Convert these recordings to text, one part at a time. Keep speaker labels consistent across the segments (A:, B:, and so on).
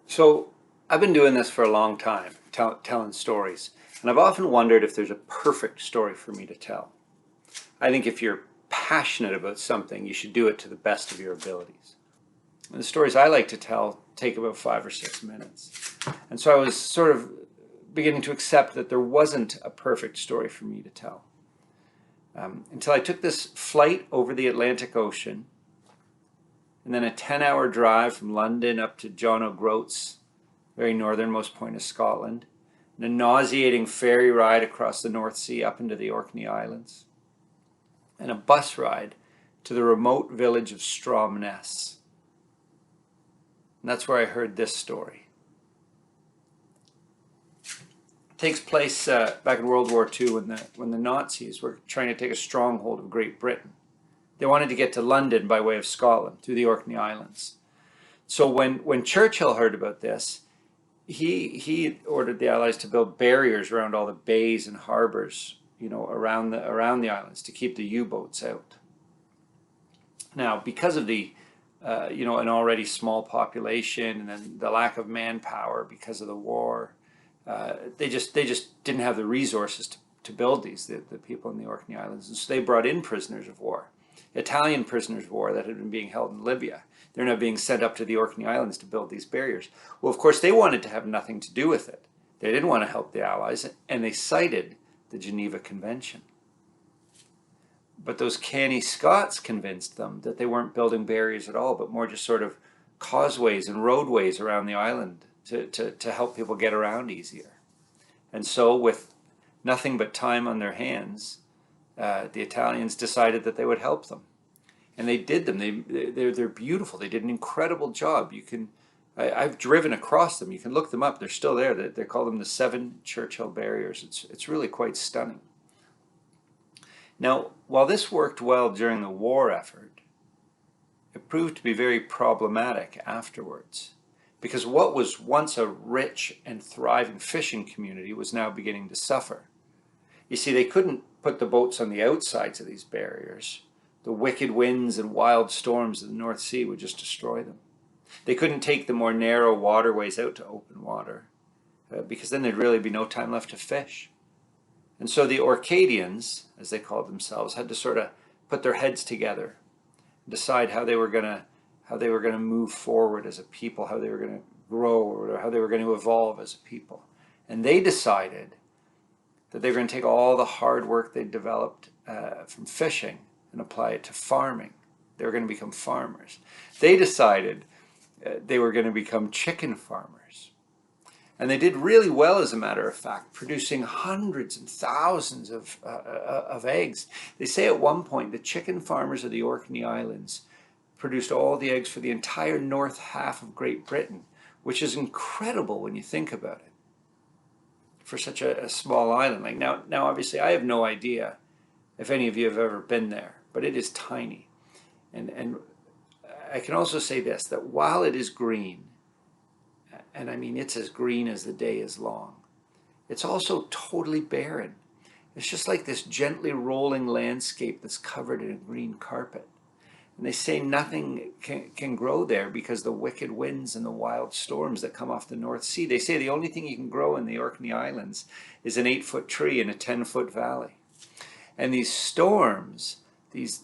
A: So I've been doing this for a long time, telling stories, and I've often wondered if there's a perfect story for me to tell. I think if you're passionate about something, you should do it to the best of your abilities. And the stories I like to tell take about 5 or 6 minutes. And so I was sort of beginning to accept that there wasn't a perfect story for me to tell. Until I took this flight over the Atlantic Ocean, and then a 10-hour drive from London up to John O'Groats, very northernmost point of Scotland, and a nauseating ferry ride across the North Sea up into the Orkney Islands, and a bus ride to the remote village of Stromness. And that's where I heard this story. It takes place back in World War II when the Nazis were trying to take a stronghold of Great Britain. They wanted to get to London by way of Scotland through the Orkney Islands. So when Churchill heard about this, he ordered the Allies to build barriers around all the bays and harbors, around the islands to keep the U-boats out. Now, because of the an already small population and then the lack of manpower because of the war, they just didn't have the resources to build these, the people in the Orkney Islands, and so they brought in prisoners of war, Italian prisoners of war that had been being held in Libya. They're now being sent up to the Orkney Islands to build these barriers. Well, of course, they wanted to have nothing to do with it. They didn't want to help the Allies, and they cited the Geneva Convention. But those canny Scots convinced them that they weren't building barriers at all, but more just sort of causeways and roadways around the island to help people get around easier. And so, with nothing but time on their hands, the Italians decided that they would help them. And they did them. They're beautiful. They did an incredible job. I've driven across them. You can look them up. They're still there. They call them the 7 Churchill Barriers. It's really quite stunning. Now, while this worked well during the war effort, it proved to be very problematic afterwards, because what was once a rich and thriving fishing community was now beginning to suffer. You see, they couldn't put the boats on the outsides of these barriers. The wicked winds and wild storms of the North Sea would just destroy them. They couldn't take the more narrow waterways out to open water, because then there'd really be no time left to fish. And so the Orcadians, as they called themselves, had to sort of put their heads together and decide how they were going to move forward as a people, how they were going to grow, or how they were going to evolve as a people. And they decided that they were going to take all the hard work they developed from fishing and apply it to farming. They were going to become farmers. They decided they were going to become chicken farmers. And they did really well, as a matter of fact, producing hundreds and thousands of eggs. They say at one point the chicken farmers of the Orkney Islands produced all the eggs for the entire north half of Great Britain, which is incredible when you think about it, for such a small island. Like now, obviously, I have no idea if any of you have ever been there, but it is tiny. And I can also say this, that while it is green, and I mean it's as green as the day is long, it's also totally barren. It's just like this gently rolling landscape that's covered in a green carpet. And they say nothing can grow there because the wicked winds and the wild storms that come off the North Sea. They say the only thing you can grow in the Orkney Islands is an 8-foot tree in a 10-foot valley. And these storms, these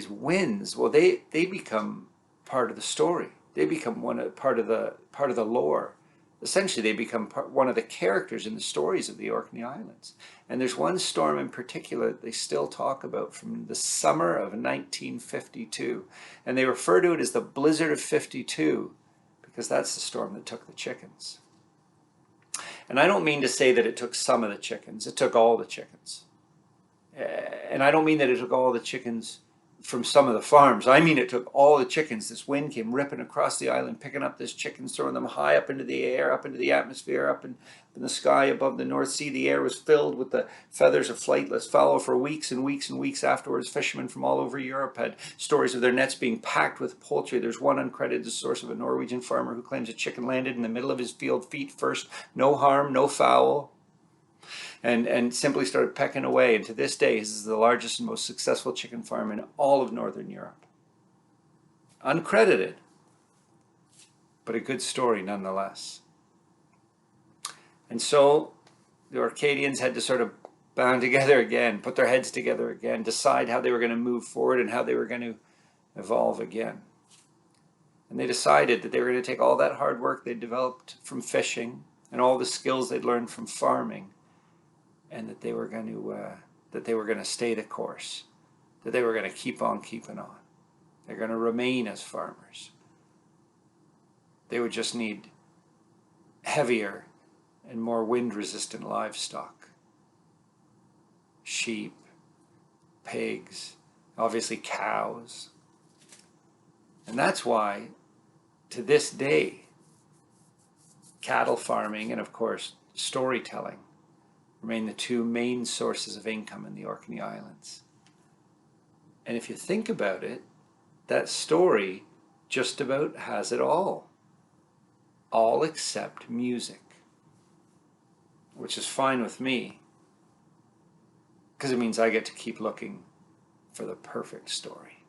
A: winds, well, they become part of the story. They become part of the lore. Essentially, they become one of the characters in the stories of the Orkney Islands. And there's one storm in particular that they still talk about from the summer of 1952. And they refer to it as the Blizzard of 52, because that's the storm that took the chickens. And I don't mean to say that it took some of the chickens. It took all the chickens. And I don't mean that it took all the chickens from some of the farms. I mean it took all the chickens. This wind came ripping across the island, picking up these chickens, throwing them high up into the air, up into the atmosphere, up in the sky above the North Sea. The air was filled with the feathers of flightless fowl for weeks and weeks and weeks afterwards. Fishermen from all over Europe had stories of their nets being packed with poultry. There's one uncredited source of a Norwegian farmer who claims a chicken landed in the middle of his field feet first. No harm, no foul. And simply started pecking away. And to this day, this is the largest and most successful chicken farm in all of Northern Europe. Uncredited. but a good story nonetheless. And so the Orcadians had to sort of band together again, put their heads together again, decide how they were going to move forward and how they were going to evolve again. And they decided that they were going to take all that hard work they developed from fishing and all the skills they'd learned from farming, and that they were going to stay the course, that they were going to keep on keeping on. They're going to remain as farmers. They would just need heavier and more wind-resistant livestock. Sheep, pigs, obviously cows. And that's why, to this day, cattle farming and, of course, storytelling remain the two main sources of income in the Orkney Islands. And if you think about it, that story just about has it all except music, which is fine with me, because it means I get to keep looking for the perfect story.